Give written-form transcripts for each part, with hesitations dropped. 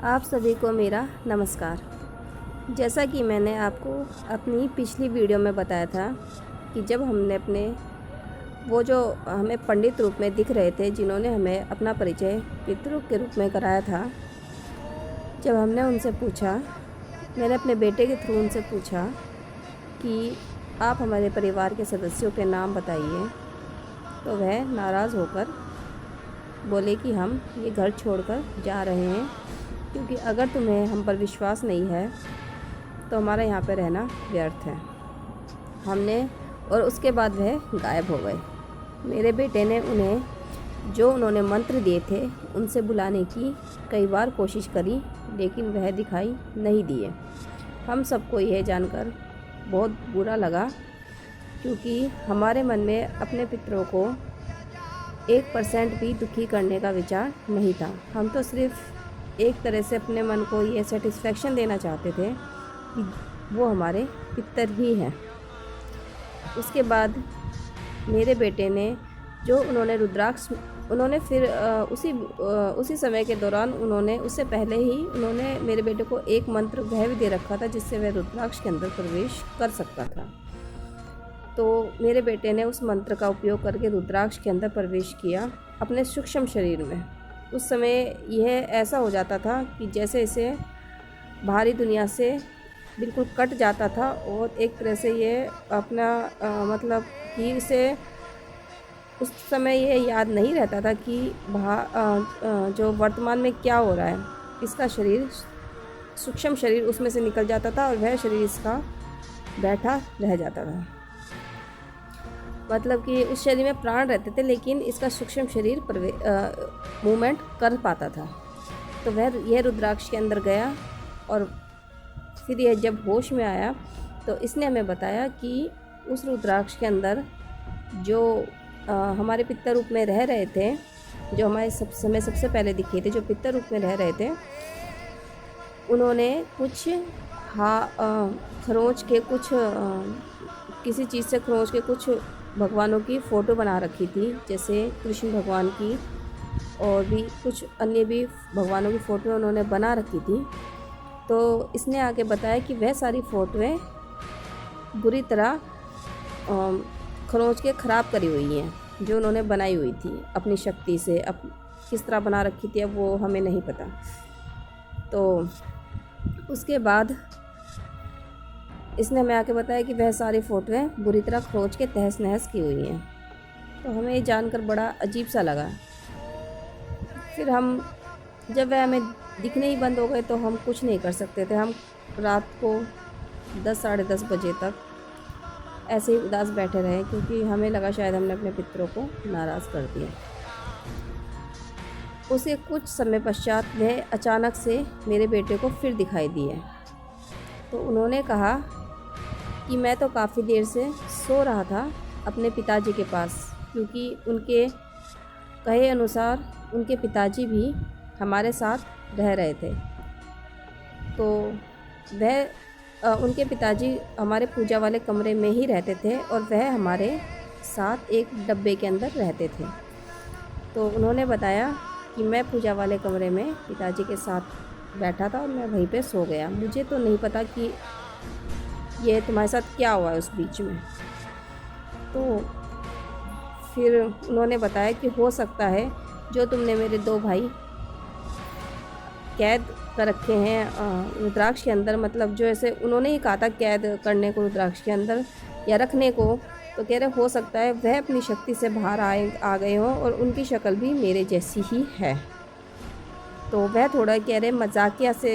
आप सभी को मेरा नमस्कार। जैसा कि मैंने आपको अपनी पिछली वीडियो में बताया था कि जब हमने अपने वो जो हमें पंडित रूप में दिख रहे थे, जिन्होंने हमें अपना परिचय पितृ के रूप में कराया था, जब हमने उनसे पूछा, मैंने अपने बेटे के थ्रू उनसे पूछा कि आप हमारे परिवार के सदस्यों के नाम बताइए, तो वह नाराज़ होकर बोले कि हम ये घर छोड़कर जा रहे हैं, क्योंकि अगर तुम्हें हम पर विश्वास नहीं है तो हमारा यहाँ पे रहना व्यर्थ है। और उसके बाद वह गायब हो गए। मेरे बेटे ने उन्होंने मंत्र दिए थे उनसे बुलाने की कई बार कोशिश करी, लेकिन वह दिखाई नहीं दिए। हम सबको यह जानकर बहुत बुरा लगा, क्योंकि हमारे मन में अपने पितरों को 1% भी दुखी करने का विचार नहीं था। हम तो सिर्फ एक तरह से अपने मन को ये सेटिस्फेक्शन देना चाहते थे कि वो हमारे पितर ही हैं। उसके बाद मेरे बेटे ने उसी समय के दौरान उससे पहले ही उन्होंने मेरे बेटे को एक मंत्र वह भी दे रखा था, जिससे वह रुद्राक्ष के अंदर प्रवेश कर सकता था। तो मेरे बेटे ने उस मंत्र का उपयोग करके रुद्राक्ष के अंदर प्रवेश किया अपने सूक्ष्म शरीर में। उस समय यह ऐसा हो जाता था कि जैसे इसे बाहरी दुनिया से बिल्कुल कट जाता था, और एक तरह से ये अपना मतलब कि इसे उस समय ये याद नहीं रहता था कि जो वर्तमान में क्या हो रहा है। इसका सूक्ष्म शरीर उसमें से निकल जाता था और वह शरीर इसका बैठा रह जाता था। मतलब कि उस शरीर में प्राण रहते थे, लेकिन इसका सूक्ष्म शरीर मूवमेंट कर पाता था। तो यह रुद्राक्ष के अंदर गया, और फिर यह जब होश में आया तो इसने हमें बताया कि उस रुद्राक्ष के अंदर जो हमारे पितर रूप में रह रहे थे, जो हमारे सबसे पहले दिखे थे, जो पितर रूप में रह रहे थे, उन्होंने कुछ किसी चीज़ से खरोंच के कुछ भगवानों की फ़ोटो बना रखी थी, जैसे कृष्ण भगवान की और भी कुछ अन्य भी भगवानों की फ़ोटो उन्होंने बना रखी थी। तो इसने आगे बताया कि वह सारी फ़ोटोएं बुरी तरह खरोंच के ख़राब करी हुई हैं, जो उन्होंने बनाई हुई थी अपनी शक्ति से। अब किस तरह बना रखी थी अब वो हमें नहीं पता। तो उसके बाद इसने हमें आके बताया कि वह सारी फ़ोटोएं बुरी तरह खरोंच के तहस नहस की हुई हैं। तो हमें ये जानकर बड़ा अजीब सा लगा। फिर जब वह हमें दिखने ही बंद हो गए तो हम कुछ नहीं कर सकते थे। हम रात को 10 साढ़े 10 बजे तक ऐसे ही उदास बैठे रहे, क्योंकि हमें लगा शायद हमने अपने पितरों को नाराज़ कर दिया। उसे कुछ समय पश्चात वह अचानक से मेरे बेटे को फिर दिखाई दिए। तो उन्होंने कहा कि मैं तो काफ़ी देर से सो रहा था अपने पिताजी के पास, क्योंकि उनके कहे अनुसार उनके पिताजी भी हमारे साथ रह रहे थे। तो उनके पिताजी हमारे पूजा वाले कमरे में ही रहते थे, और वह हमारे साथ एक डब्बे के अंदर रहते थे। तो उन्होंने बताया कि मैं पूजा वाले कमरे में पिताजी के साथ बैठा था और मैं वहीं पे सो गया। मुझे तो नहीं पता कि ये तुम्हारे साथ क्या हुआ है उस बीच में। तो फिर उन्होंने बताया कि हो सकता है जो तुमने मेरे 2 भाई कैद कर रखे हैं रुद्राक्ष के अंदर, मतलब जो ऐसे उन्होंने ही कहा था कैद करने को रुद्राक्ष के अंदर या रखने को, तो कह रहे हो सकता है वह अपनी शक्ति से बाहर आ गए हों, और उनकी शक्ल भी मेरे जैसी ही है। तो वह थोड़ा कह रहे मजाकिया से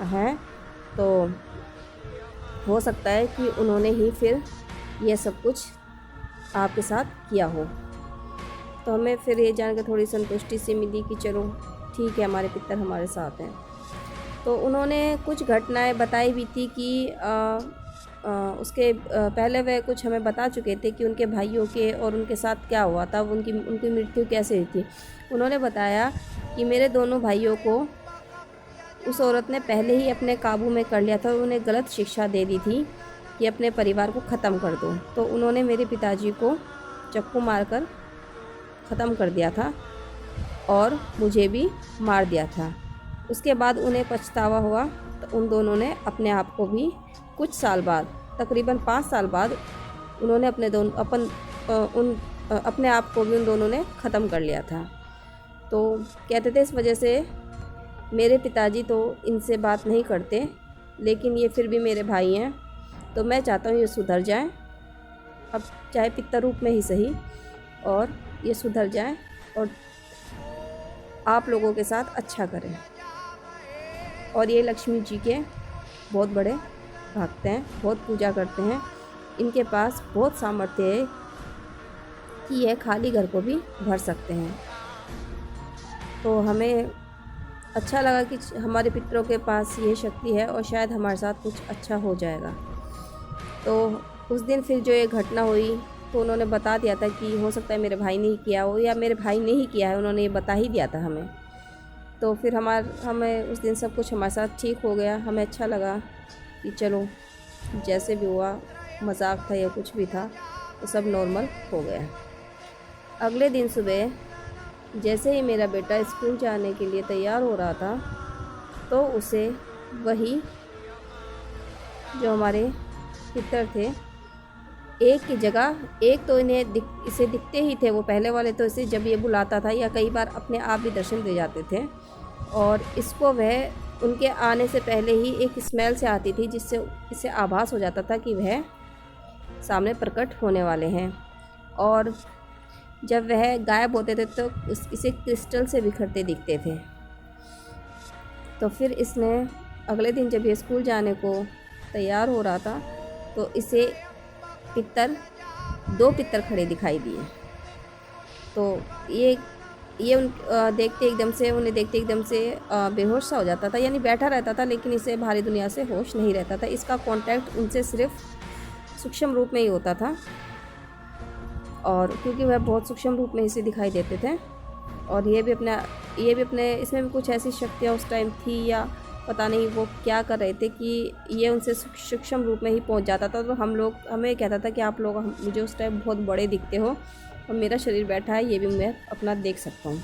हैं, तो हो सकता है कि उन्होंने ही फिर यह सब कुछ आपके साथ किया हो। तो हमें फिर ये जानकर थोड़ी संतुष्टि सी मिली कि चलो ठीक है, हमारे पितर हमारे साथ हैं। तो उन्होंने कुछ घटनाएं बताई भी थी कि उसके पहले वह कुछ हमें बता चुके थे कि उनके भाइयों के और उनके साथ क्या हुआ था, उनकी मृत्यु कैसे हुई थी। उन्होंने बताया कि मेरे दोनों भाइयों को उस औरत ने पहले ही अपने काबू में कर लिया था, और उन्हें गलत शिक्षा दे दी थी कि अपने परिवार को ख़त्म कर दो। तो उन्होंने मेरे पिताजी को चाकू मारकर ख़त्म कर दिया था और मुझे भी मार दिया था। उसके बाद उन्हें पछतावा हुआ, तो उन दोनों ने अपने आप को भी कुछ साल बाद, तकरीबन 5 साल बाद, उन्होंने अपने आप को भी उन दोनों ने ख़त्म कर लिया था। तो कहते थे इस वजह से मेरे पिताजी तो इनसे बात नहीं करते, लेकिन ये फिर भी मेरे भाई हैं, तो मैं चाहता हूँ ये सुधर जाएं, अब चाहे पितर रूप में ही सही, और ये सुधर जाएं और आप लोगों के साथ अच्छा करें। और ये लक्ष्मी जी के बहुत बड़े भक्त हैं, बहुत पूजा करते हैं, इनके पास बहुत सामर्थ्य है कि यह खाली घर को भी भर सकते हैं। तो हमें अच्छा लगा कि हमारे पितरों के पास ये शक्ति है और शायद हमारे साथ कुछ अच्छा हो जाएगा। तो उस दिन फिर जो ये घटना हुई, तो उन्होंने बता दिया था कि हो सकता है मेरे भाई ने ही किया हो, या मेरे भाई ने ही किया है, उन्होंने ये बता ही दिया था हमें। तो फिर हमें उस दिन सब कुछ हमारे साथ ठीक हो गया। हमें अच्छा लगा कि चलो जैसे भी हुआ, मजाक था या कुछ भी था, तो सब नॉर्मल हो गया। अगले दिन सुबह जैसे ही मेरा बेटा स्कूल जाने के लिए तैयार हो रहा था, तो उसे वही जो हमारे पितर थे, एक की जगह, एक तो इसे दिखते ही थे वो पहले वाले, तो इसे जब ये बुलाता था या कई बार अपने आप भी दर्शन दे जाते थे, और इसको वह उनके आने से पहले ही एक स्मेल से आती थी, जिससे इसे आभास हो जाता था कि वह सामने प्रकट होने वाले हैं। और जब वह गायब होते थे तो इसे क्रिस्टल से बिखरते दिखते थे। तो फिर इसने अगले दिन जब ये स्कूल जाने को तैयार हो रहा था, तो इसे दो पितर खड़े दिखाई दिए। तो उन्हें देखते एकदम से बेहोश सा हो जाता था, यानी बैठा रहता था, लेकिन इसे बाहरी दुनिया से होश नहीं रहता था। इसका कांटेक्ट उनसे सिर्फ सूक्ष्म रूप में ही होता था, और क्योंकि वह बहुत सूक्ष्म रूप में इसे दिखाई देते थे। और ये भी अपने इसमें भी कुछ ऐसी शक्तियाँ उस टाइम थी, या पता नहीं वो क्या कर रहे थे कि ये उनसे सूक्ष्म रूप में ही पहुंच जाता था। तो हमें कहता था कि आप लोग मुझे उस टाइम बहुत बड़े दिखते हो, और मेरा शरीर बैठा है, ये भी मैं अपना देख सकता हूँ।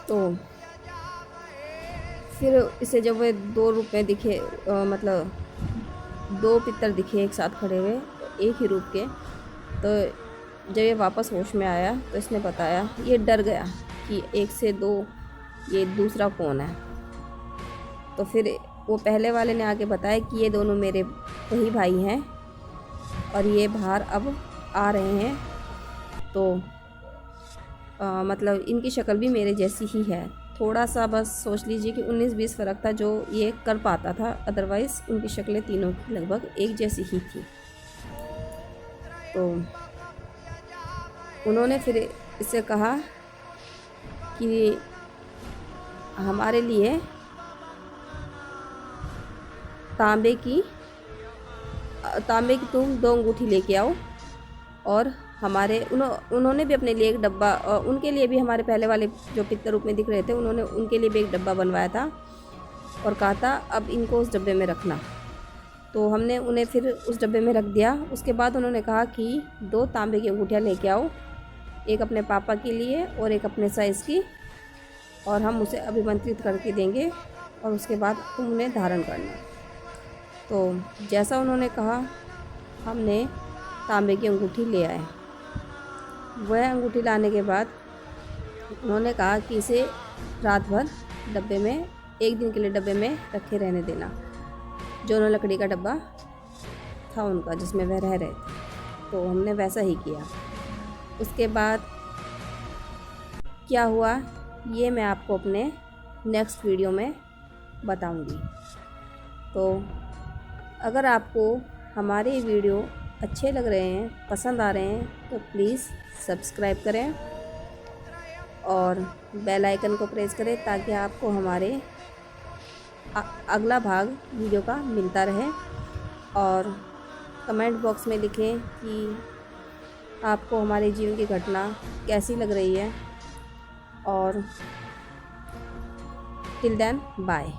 तो फिर इसे जब वे 2 रूप में दिखे, मतलब 2 पितर दिखे एक साथ खड़े हुए एक ही रूप के, तो जब ये वापस होश में आया तो इसने बताया, ये डर गया कि 1 से 2 ये दूसरा कौन है। तो फिर वो पहले वाले ने आके बताया कि ये दोनों मेरे वही भाई हैं, और ये बाहर अब आ रहे हैं। तो मतलब इनकी शक्ल भी मेरे जैसी ही है, थोड़ा सा बस सोच लीजिए कि 19-20 फ़र्क था जो ये कर पाता था, अदरवाइज़ उनकी शक्लें तीनों की लगभग एक जैसी ही थी। तो उन्होंने फिर इससे कहा कि हमारे लिए तांबे की तुम 2 अंगूठी लेके आओ, और उन्होंने भी अपने लिए एक डब्बा, उनके लिए भी हमारे पहले वाले जो पितर रूप में दिख रहे थे, उन्होंने उनके लिए भी एक डब्बा बनवाया था, और कहा था अब इनको उस डब्बे में रखना। तो हमने उन्हें फिर उस डब्बे में रख दिया। उसके बाद उन्होंने कहा कि 2 तांबे की अंगूठियाँ लेके आओ, एक अपने पापा के लिए और एक अपने साइज़ की, और हम उसे अभिमंत्रित करके देंगे, और उसके बाद तुम उन्हें धारण करना। तो जैसा उन्होंने कहा, हमने तांबे की अंगूठी ले आए। वह अंगूठी लाने के बाद उन्होंने कहा कि इसे रात भर डब्बे में, 1 दिन के लिए डब्बे में रखे रहने देना, जो लकड़ी का डब्बा था उनका जिसमें वह रह रहे थे। तो हमने वैसा ही किया। उसके बाद क्या हुआ ये मैं आपको अपने नेक्स्ट वीडियो में बताऊंगी। तो अगर आपको हमारे वीडियो अच्छे लग रहे हैं, पसंद आ रहे हैं, तो प्लीज़ सब्सक्राइब करें और बेल आइकन को प्रेस करें, ताकि आपको हमारे अगला भाग वीडियो का मिलता रहे। और कमेंट बॉक्स में लिखें कि आपको हमारे जीवन की घटना कैसी लग रही है। और टिल देन बाय।